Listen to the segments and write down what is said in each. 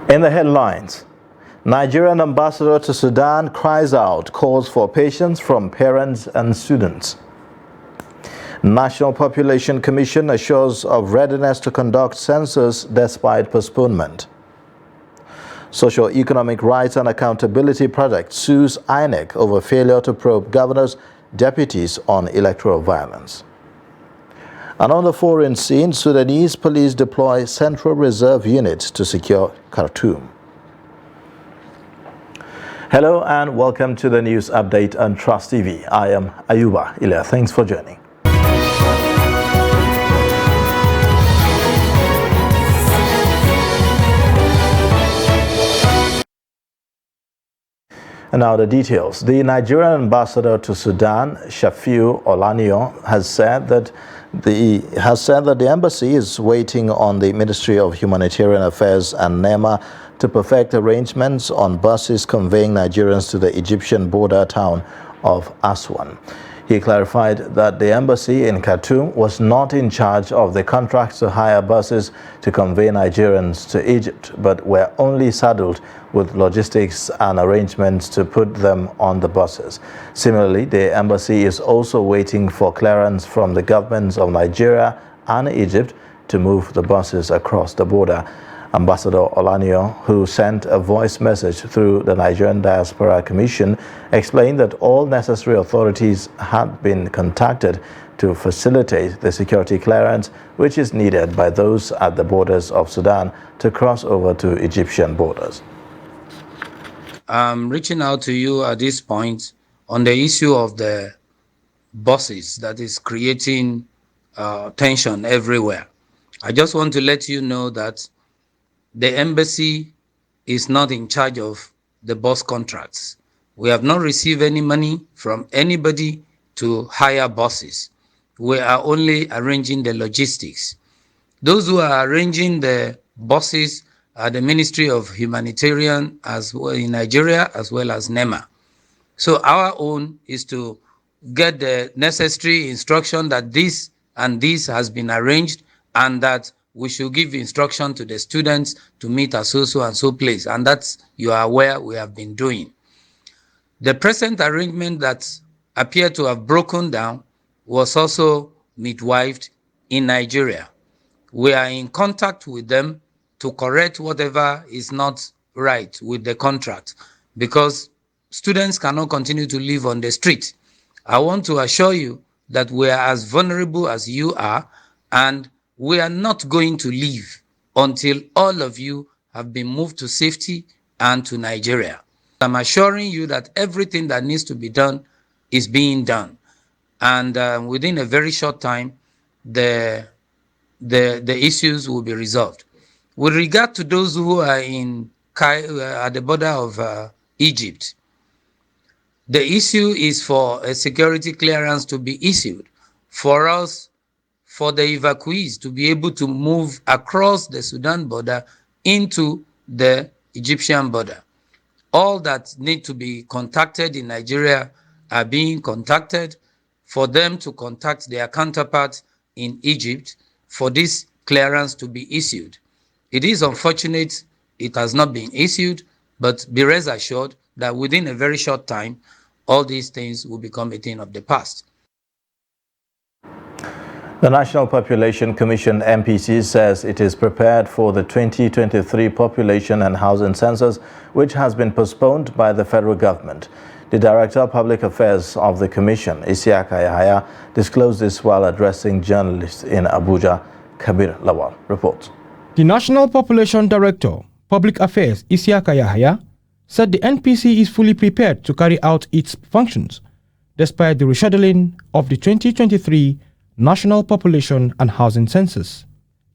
In the headlines, Nigerian ambassador to Sudan cries out, calls for patience from parents and students. National Population Commission assures of readiness to conduct census despite postponement. Socio-Economic Rights and Accountability Project sues INEC over failure to probe governors, deputies on electoral violence. And on the foreign scene, Sudanese police deploy Central Reserve units to secure Khartoum. Hello and welcome to the news update on Trust TV. I am Ayuba Ilya. Thanks for joining. And now the details. The Nigerian ambassador to Sudan, Shafiu Olaniyan, has said that the embassy is waiting on the Ministry of Humanitarian Affairs and NEMA to perfect arrangements on buses conveying Nigerians to the Egyptian border town of Aswan. He clarified that the embassy in Khartoum was not in charge of the contract to hire buses to convey Nigerians to Egypt, but were only saddled with logistics and arrangements to put them on the buses. Similarly, the embassy is also waiting for clearance from the governments of Nigeria and Egypt to move the buses across the border. Ambassador Olaniyan, who sent a voice message through the Nigerian Diaspora Commission, explained that all necessary authorities had been contacted to facilitate the security clearance which is needed by those at the borders of Sudan to cross over to Egyptian borders. I'm reaching out to you at this point on the issue of the buses that is creating tension everywhere. I just want to let you know that the embassy is not in charge of the bus contracts. We have not received any money from anybody to hire buses. We are only arranging the logistics. Those who are arranging the buses are the Ministry of Humanitarian as well in Nigeria, as well as NEMA. So our own is to get the necessary instruction that this and this has been arranged, and that we should give instruction to the students to meet at so and so place. And that's, you are aware, we have been doing. The present arrangement that appeared to have broken down was also midwifed in Nigeria. We are in contact with them to correct whatever is not right with the contract, because students cannot continue to live on the street. I want to assure you that we are as vulnerable as you are, and we are not going to leave until all of you have been moved to safety and to Nigeria. I'm assuring you that everything that needs to be done is being done. And within a very short time, the issues will be resolved. With regard to those who are at the border of Egypt, the issue is for a security clearance to be issued for us, for the evacuees to be able to move across the Sudan border into the Egyptian border. All that need to be contacted in Nigeria are being contacted, for them to contact their counterparts in Egypt for this clearance to be issued. It is unfortunate it has not been issued, but be rest assured that within a very short time, all these things will become a thing of the past. The National Population Commission NPC says it is prepared for the 2023 population and housing census, which has been postponed by the federal government. The Director of Public Affairs of the Commission, Isiaka Yahaya, disclosed this while addressing journalists in Abuja. Kabir Lawal reports. The National Population Director, Public Affairs, Isiaka Yahaya, said the NPC is fully prepared to carry out its functions, despite the rescheduling of the 2023 National Population and Housing Census.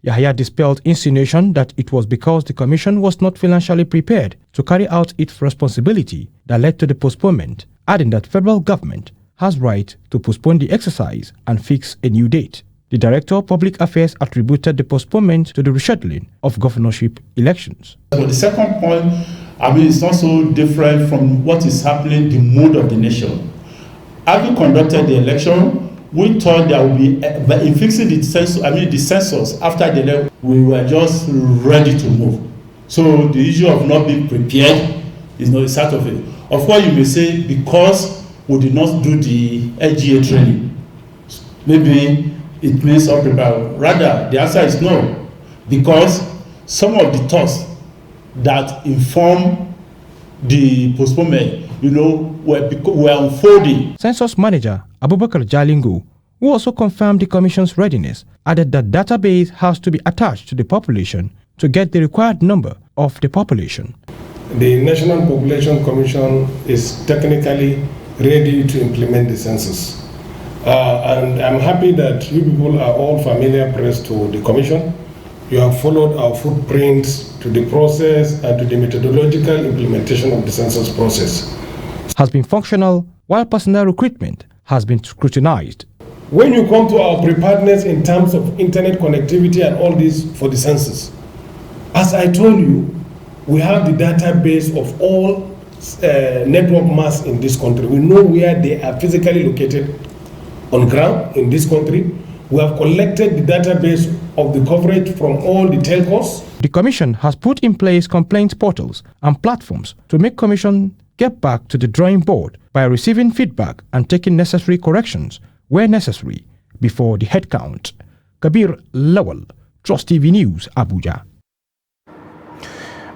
Yahaya dispelled insinuation that it was because the Commission was not financially prepared to carry out its responsibility that led to the postponement, adding that federal government has right to postpone the exercise and fix a new date. The Director of Public Affairs attributed the postponement to the rescheduling of governorship elections. But the second point, it's also different from what is happening, the mood of the nation. Having conducted the election, we thought there would be, in fixing the census, the census after the election, we were just ready to move. So the issue of not being prepared is not a sort of it. Of course, you may say because we did not do the LGA training, maybe it means unprepared. Rather, the answer is no, because some of the thoughts that inform the postponement, were unfolding. Census Manager Abubakar Jalingo, who also confirmed the Commission's readiness, added that database has to be attached to the population to get the required number of the population. The National Population Commission is technically ready to implement the census. And I'm happy that you people are all familiar press to the Commission. You have followed our footprints to the process and to the methodological implementation of the census process. Has been functional, while personnel recruitment has been scrutinized. When you come to our preparedness in terms of internet connectivity and all this for the census, as I told you, we have the database of all network masts in this country. We know where they are physically located on ground in this country. We have collected the database of the coverage from all the telcos. The Commission has put in place complaint portals and platforms to make Commission get back to the drawing board by receiving feedback and taking necessary corrections where necessary before the headcount. Kabir Lawal, Trust TV News, Abuja.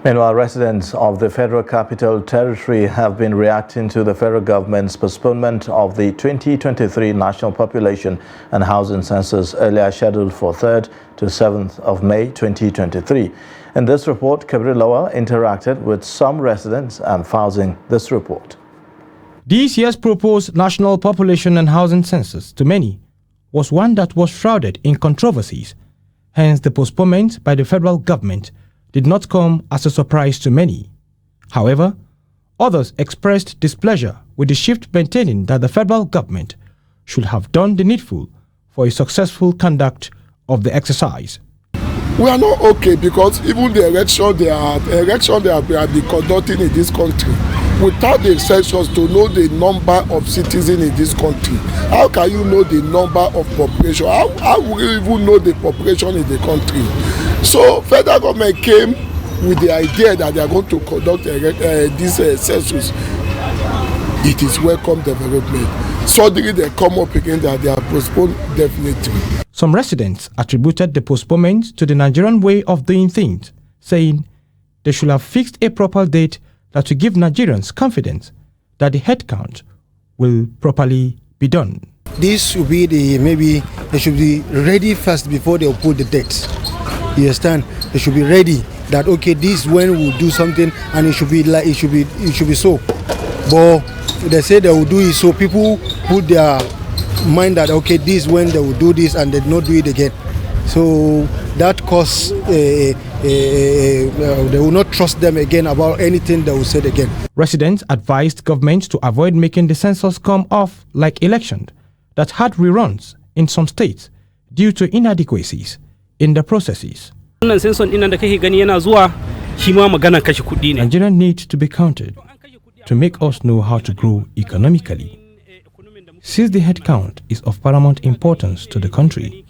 Meanwhile, residents of the Federal Capital Territory have been reacting to the federal government's postponement of the 2023 National Population and Housing Census, earlier scheduled for 3rd to 7th of May 2023. In this report, Kabir Lawal interacted with some residents and filing this report. This year's proposed National Population and Housing Census, to many, was one that was shrouded in controversies. Hence, the postponement by the federal government did not come as a surprise to many. However, others expressed displeasure with the shift, maintaining that the federal government should have done the needful for a successful conduct of the exercise. We are not okay because even the election they have been conducting in this country without the census to know the number of citizens in this country. How can you know the number of population? How will you even know the population in the country? So federal government came with the idea that they are going to conduct this census. It is welcome development. Suddenly they come up again that they are postponed definitely. Some residents attributed the postponement to the Nigerian way of doing things, saying they should have fixed a proper date that will give Nigerians confidence that the headcount will properly be done. This should be maybe they should be ready first before they put the dates. You understand? They should be ready that okay, this when we'll do something and it should be so. But they say they will do it, so people put their mind that okay, this when they will do this and they not do it again. So that cause they will not trust them again about anything they will say again. Residents advised government to avoid making the census come off like election that had reruns in some states due to inadequacies in the processes. Nigerians need to be counted to make us know how to grow economically. Since the headcount is of paramount importance to the country,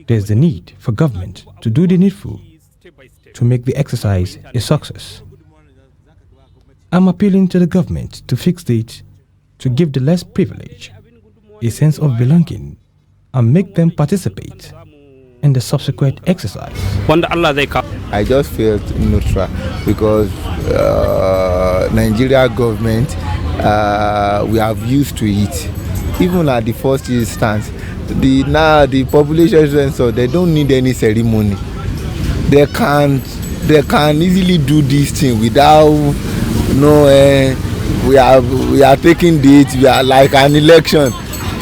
there's the need for government to do the needful to make the exercise a success. I'm appealing to the government to fix it, to give the less privileged a sense of belonging and make them participate in the subsequent exercise. I just felt neutral because Nigeria government, we have used to it. Even at the first instance, the population census, they don't need any ceremony. They can easily do this thing without we are taking dates. We are like an election.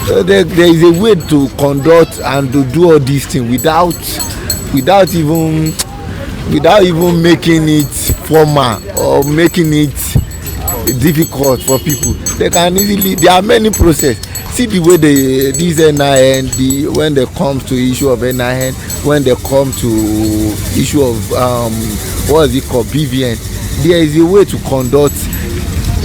So there is a way to conduct and to do all these things without even making it formal or making it difficult for people. They can easily. There are many processes. See the way these NIN, when they come to issue of NIN, when they come to issue of what is it called, BVN, there is a way to conduct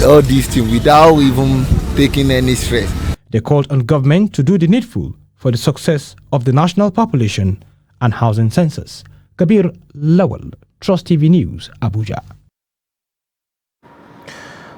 all these things without even taking any stress. They called on government to do the needful for the success of the National Population and Housing Census. Kabir Lawal. Trust TV News, Abuja.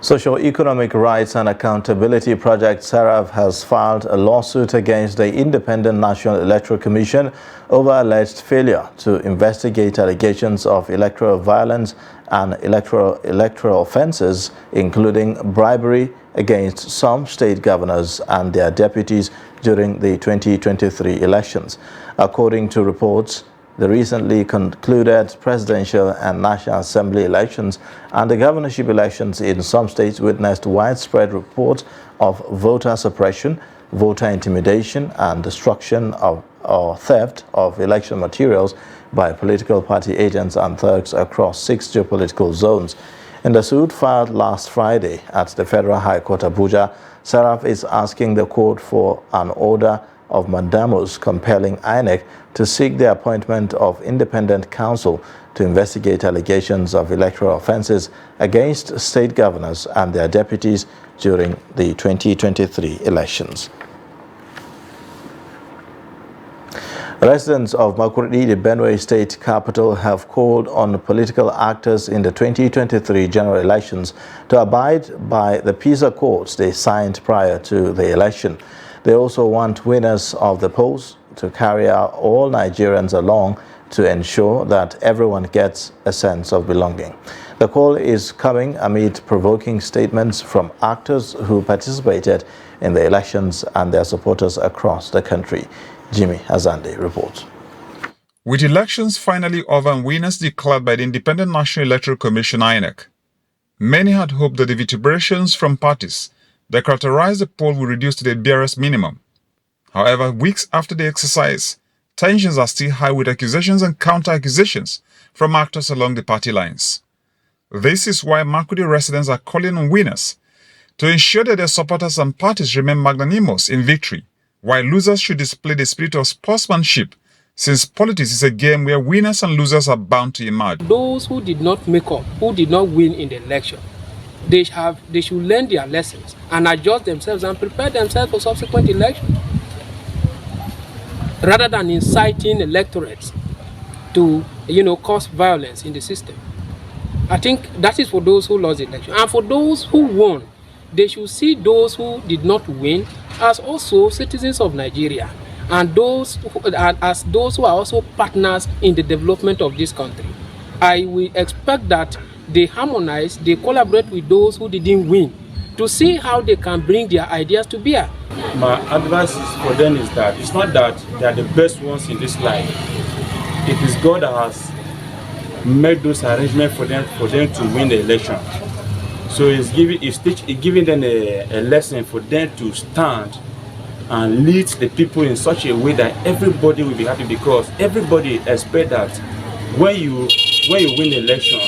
Socio-Economic Rights and Accountability Project SERAF has filed a lawsuit against the Independent National Electoral Commission over alleged failure to investigate allegations of electoral violence and electoral offences, including bribery against some state governors and their deputies during the 2023 elections. According to reports, the recently concluded presidential and National Assembly elections and the governorship elections in some states witnessed widespread reports of voter suppression, voter intimidation, and destruction of or theft of election materials by political party agents and thugs across 6 geopolitical zones. In the suit filed last Friday at the Federal High Court Abuja, SERAF is asking the court for an order of mandamus compelling INEC to seek the appointment of independent counsel to investigate allegations of electoral offences against state governors and their deputies during the 2023 elections. Residents of Makurdi, the Benue State capital, have called on political actors in the 2023 general elections to abide by the peace accords they signed prior to the election. They also want winners of the polls to carry all Nigerians along to ensure that everyone gets a sense of belonging. The call is coming amid provoking statements from actors who participated in the elections and their supporters across the country. Jimmy Azande reports. With elections finally over and winners declared by the Independent National Electoral Commission (INEC), many had hoped that the vituperations from parties that characterized the poll will reduce to the barest minimum. However, weeks after the exercise, tensions are still high with accusations and counter-accusations from actors along the party lines. This is why Makurdi residents are calling on winners to ensure that their supporters and parties remain magnanimous in victory, while losers should display the spirit of sportsmanship, since politics is a game where winners and losers are bound to emerge. Those who did not make up, who did not win in the election, they should learn their lessons and adjust themselves and prepare themselves for subsequent elections, rather than inciting electorates to, cause violence in the system. I think that is for those who lost the election. And for those who won, they should see those who did not win as also citizens of Nigeria, and as those who are also partners in the development of this country. I will expect that they harmonize, they collaborate with those who didn't win to see how they can bring their ideas to bear. My advice for them is that it's not that they are the best ones in this life. It is God that has made those arrangements for them to win the election. So it's giving them a lesson for them to stand and lead the people in such a way that everybody will be happy, because everybody expects that when you win the election,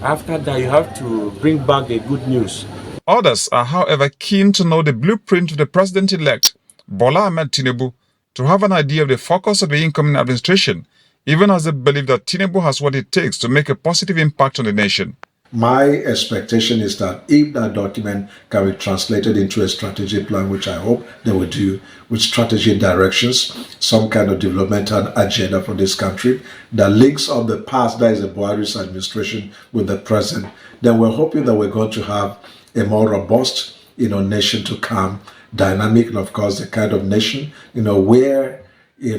after that you have to bring back the good news. Others are, however, keen to know the blueprint of the president-elect, Bola Ahmed Tinubu, to have an idea of the focus of the incoming administration, even as they believe that Tinubu has what it takes to make a positive impact on the nation. My expectation is that if that document can be translated into a strategic plan, which I hope they will do, with strategic directions, some kind of developmental agenda for this country that links up the past, that is the Buhari's administration, with the present, then we're hoping that we're going to have a more robust, nation to come, dynamic, and of course the kind of nation, where we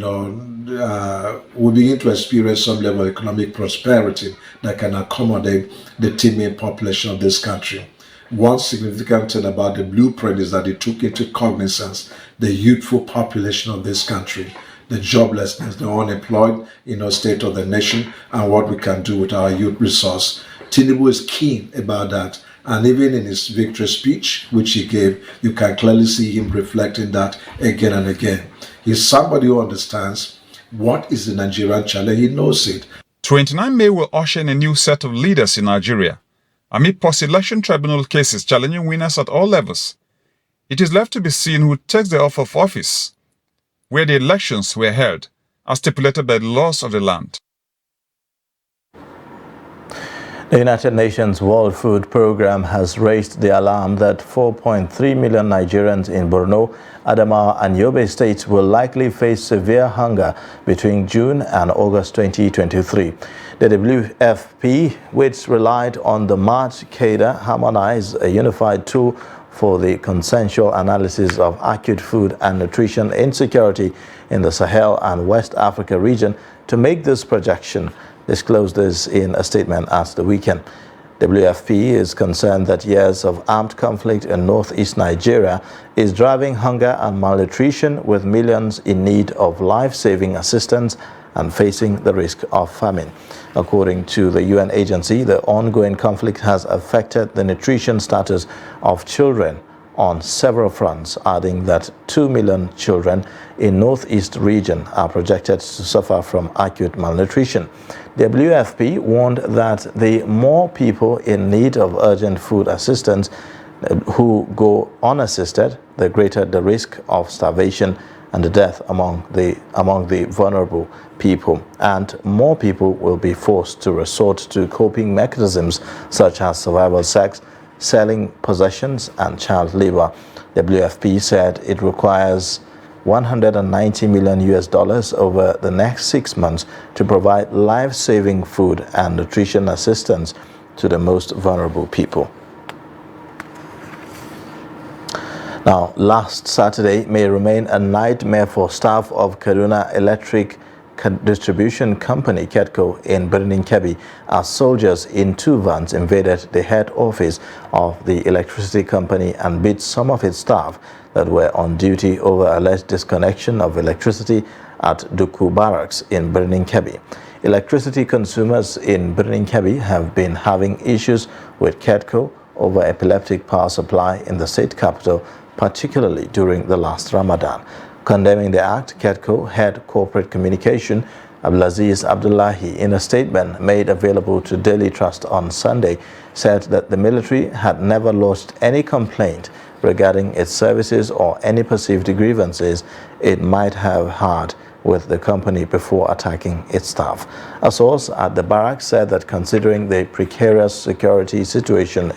begin to experience some level of economic prosperity that can accommodate the teeming population of this country. One significant thing about the blueprint is that it took into cognizance the youthful population of this country, the joblessness, the unemployed, state of the nation, and what we can do with our youth resource. Tinubu is keen about that. And even in his victory speech, which he gave, you can clearly see him reflecting that again and again. He's somebody who understands what is the Nigerian challenge. He knows it. 29 May will usher in a new set of leaders in Nigeria, amid post-election tribunal cases challenging winners at all levels. It is left to be seen who takes the oath of office, where the elections were held, as stipulated by the laws of the land. The United Nations World Food Programme has raised the alarm that 4.3 million Nigerians in Borno, Adamawa and Yobe states will likely face severe hunger between June and August 2023. The WFP, which relied on the March Cadre Harmonize, a unified tool for the consensual analysis of acute food and nutrition insecurity in the Sahel and West Africa region, to make this projection, disclosed this in a statement at the weekend. WFP is concerned that years of armed conflict in northeast Nigeria is driving hunger and malnutrition, with millions in need of life-saving assistance and facing the risk of famine. According to the UN agency, the ongoing conflict has affected the nutrition status of children on several fronts, adding that 2 million children in northeast region are projected to suffer from acute malnutrition. WFP warned that the more people in need of urgent food assistance who go unassisted, the greater the risk of starvation and the death among the vulnerable people, and more people will be forced to resort to coping mechanisms such as survival sex, selling possessions and child labor. WFP said it requires $190 million over the next 6 months to provide life-saving food and nutrition assistance to the most vulnerable people. Now, last Saturday may remain a nightmare for staff of Kaduna Electric Distribution Company, KEDCO, in Birnin Kebbi, as soldiers in 2 vans invaded the head office of the electricity company and beat some of its staff that were on duty over alleged disconnection of electricity at Duku Barracks in Birnin Kebbi. Electricity consumers in Birnin Kebbi have been having issues with KEDCO over epileptic power supply in the state capital, particularly during the last Ramadan. Condemning the act, KEDCO head corporate communication Abdulaziz Abdullahi, in a statement made available to Daily Trust on Sunday, said that the military had never lodged any complaint regarding its services or any perceived grievances it might have had with the company before attacking its staff. A source at the barracks said that considering the precarious security situation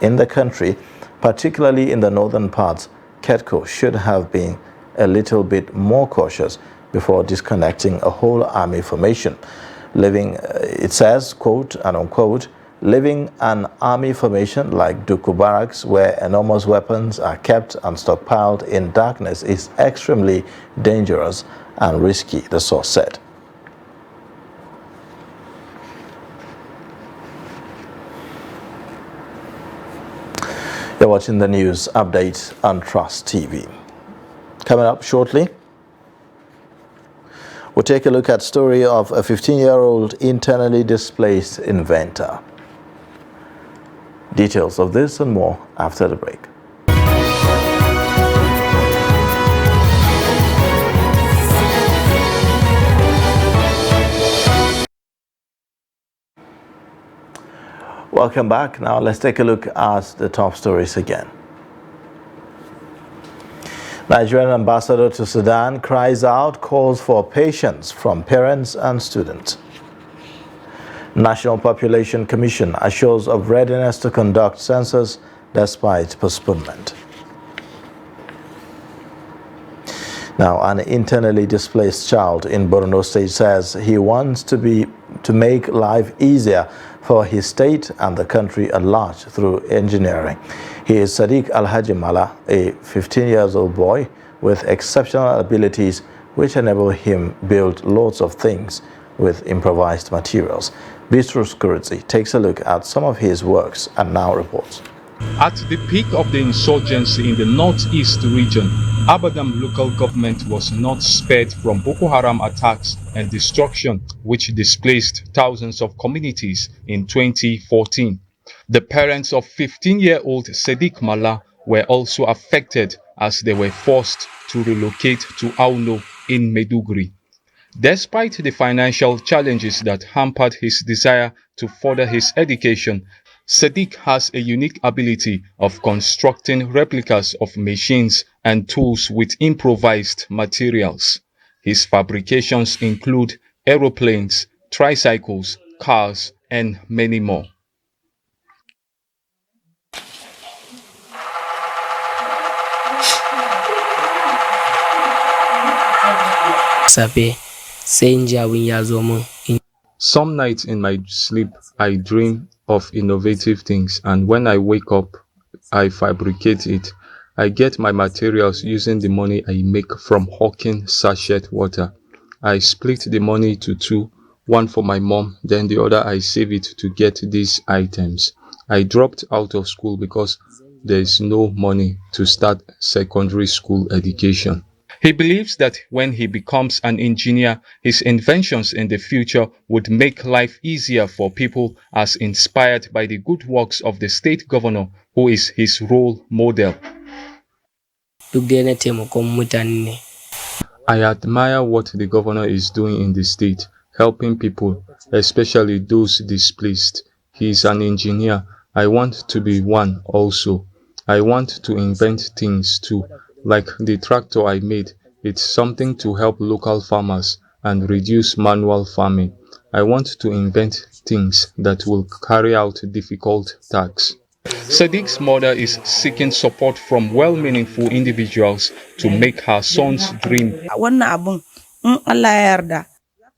in the country, particularly in the northern parts, KEDCO should have been a little bit more cautious before disconnecting a whole army formation. It says, quote and unquote, living an army formation like Duku Barracks, where enormous weapons are kept and stockpiled in darkness, is extremely dangerous and risky, the source said. You're watching the news update on Trust TV. Coming up shortly, we'll take a look at the story of a 15-year-old internally displaced inventor. Details of this and more after the break. Welcome back. Now let's take a look at the top stories again. Nigerian ambassador to Sudan cries out, calls for patience from parents and students. National Population Commission assures of readiness to conduct census despite postponement. Now, an internally displaced child in Borno State says he wants to make life easier for his state and the country at large through engineering. He is Sadiq Alhaji Mala, a 15-year-old boy with exceptional abilities which enable him build lots of things with improvised materials. Bitrus Kuruzi takes a look at some of his works and now reports. At the peak of the insurgency in the northeast region, Abadam local government was not spared from Boko Haram attacks and destruction, which displaced thousands of communities in 2014. The parents of 15-year-old Sadiq Mala were also affected as they were forced to relocate to Auno in Maiduguri. Despite the financial challenges that hampered his desire to further his education, Sadiq has a unique ability of constructing replicas of machines and tools with improvised materials. His fabrications include aeroplanes, tricycles, cars, and many more. safe sai in ji abin ya zo min. Some nights in my sleep, I dream of innovative things, and when I wake up, I fabricate it. I get my materials using the money I make from hawking sachet water. I split the money to two, one for my mom, then the other I save it to get these items. I dropped out of school because there is no money to start secondary school education. He believes that when he becomes an engineer, his inventions in the future would make life easier for people, as inspired by the good works of the state governor, who is his role model. I admire what the governor is doing in the state, helping people, especially those displaced. He is an engineer. I want to be one also. I want to invent things too, like the tractor I made. It's something to help local farmers and reduce manual farming. I want to invent things that will carry out difficult tasks. Sadiq's mother is seeking support from well-meaningful individuals to make her son's dream.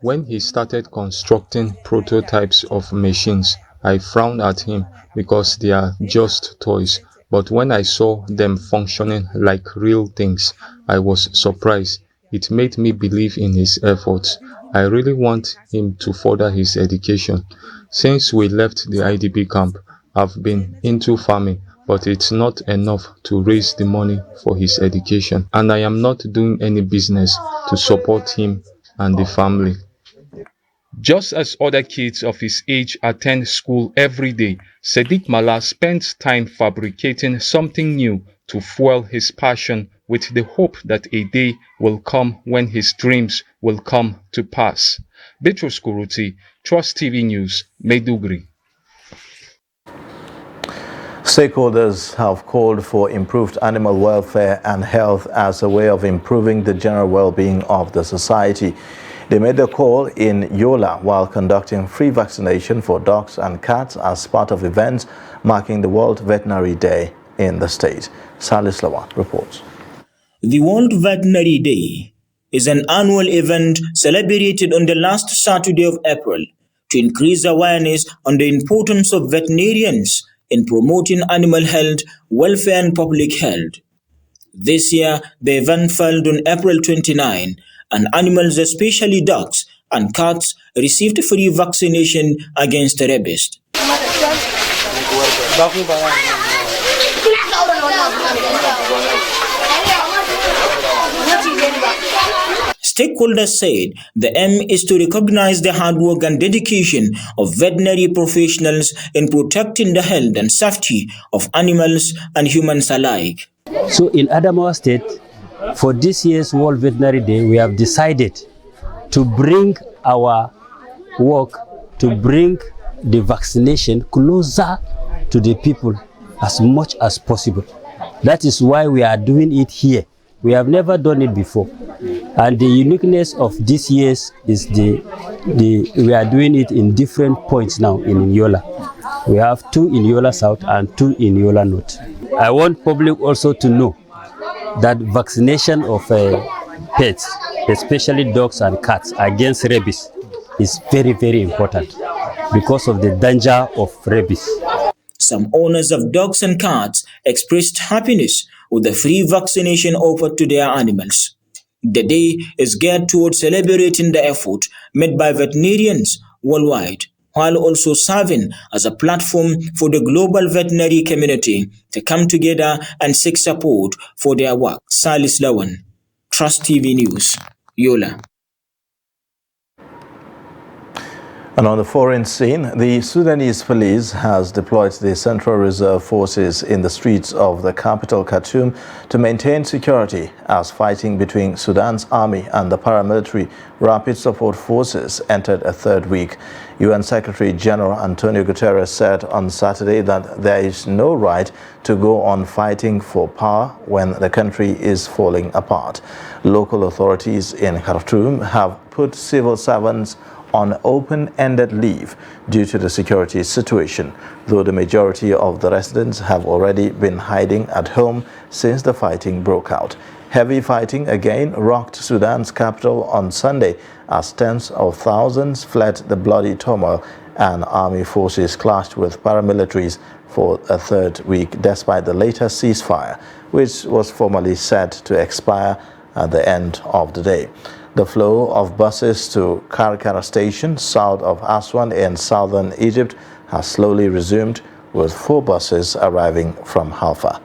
When he started constructing prototypes of machines, I frowned at him because they are just toys. But when I saw them functioning like real things, I was surprised. It made me believe in his efforts. I really want him to further his education. Since we left the IDP camp, I've been into farming, but it's not enough to raise the money for his education, and I am not doing any business to support him and the family. Just as other kids of his age attend school every day, Sadiq Mala spends time fabricating something new to fuel his passion, with the hope that a day will come when his dreams will come to pass. Bitrus Kuruti, Trust TV News, Maiduguri. Stakeholders have called for improved animal welfare and health as a way of improving the general well-being of the society. They made the call in Yola while conducting free vaccination for dogs and cats as part of events marking the World Veterinary Day in the state. Salis Lawan reports. The World Veterinary Day is an annual event celebrated on the last Saturday of April to increase awareness on the importance of veterinarians in promoting animal health, welfare and public health. This year, the event fell on April 29, and animals, especially dogs and cats, received free vaccination against rabies. Stakeholders said the aim is to recognize the hard work and dedication of veterinary professionals in protecting the health and safety of animals and humans alike. So in Adamawa State, for this year's World Veterinary Day, we have decided to bring our work, to bring the vaccination closer to the people as much as possible. That is why we are doing it here. We have never done it before. And the uniqueness of this year's is we are doing it in different points now in Yola. We have 2 in Yola South and 2 in Yola North. I want public also to know that vaccination of pets, especially dogs and cats, against rabies is very, very important because of the danger of rabies. Some owners of dogs and cats expressed happiness with the free vaccination offered to their animals. The day is geared towards celebrating the effort made by veterinarians worldwide, while also serving as a platform for the global veterinary community to come together and seek support for their work. Salis Lawan, Trust TV News, Yola. And on the foreign scene, the Sudanese police has deployed the Central Reserve Forces in the streets of the capital, Khartoum, to maintain security as fighting between Sudan's army and the paramilitary Rapid Support Forces entered a 3rd week. UN Secretary General Antonio Guterres said on Saturday that there is no right to go on fighting for power when the country is falling apart. Local authorities in Khartoum have put civil servants on open-ended leave due to the security situation, though the majority of the residents have already been hiding at home since the fighting broke out. Heavy fighting again rocked Sudan's capital on Sunday as tens of thousands fled the bloody turmoil and army forces clashed with paramilitaries for a third week despite the latest ceasefire, which was formally set to expire at the end of the day. The flow of buses to Karkara station south of Aswan in southern Egypt has slowly resumed, with 4 buses arriving from Halfa.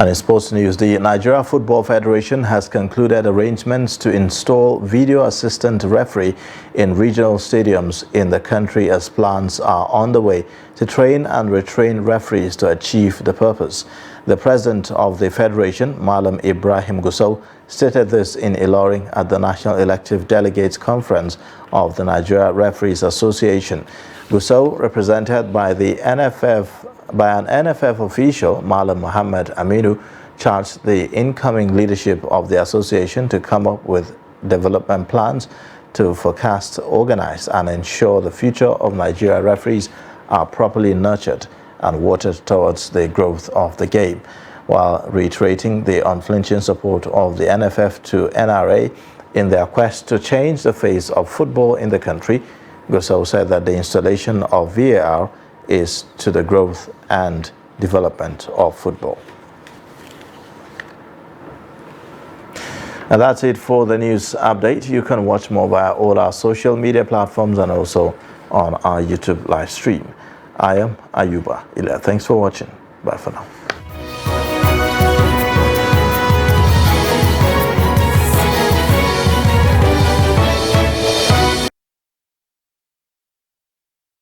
And in sports news, the Nigeria Football Federation has concluded arrangements to install video assistant referee in regional stadiums in the country as plans are on the way to train and retrain referees to achieve the purpose. The president of the federation, Malam Ibrahim Gusau, stated this in Ilorin at the National Elective Delegates Conference of the Nigeria Referees Association. Gusau, represented by an NFF official, Malam Muhammad Aminu, charged the incoming leadership of the association to come up with development plans to forecast, organize, and ensure the future of Nigeria referees are properly nurtured and watered towards the growth of the game, while reiterating the unflinching support of the NFF to NRA in their quest to change the face of football in the country. Gusau said that the installation of VAR is to the growth and development of football. And that's it for the news update. You can watch more via all our social media platforms and also on our YouTube live stream. I am Ayuba Ila. Thanks for watching. Bye for now.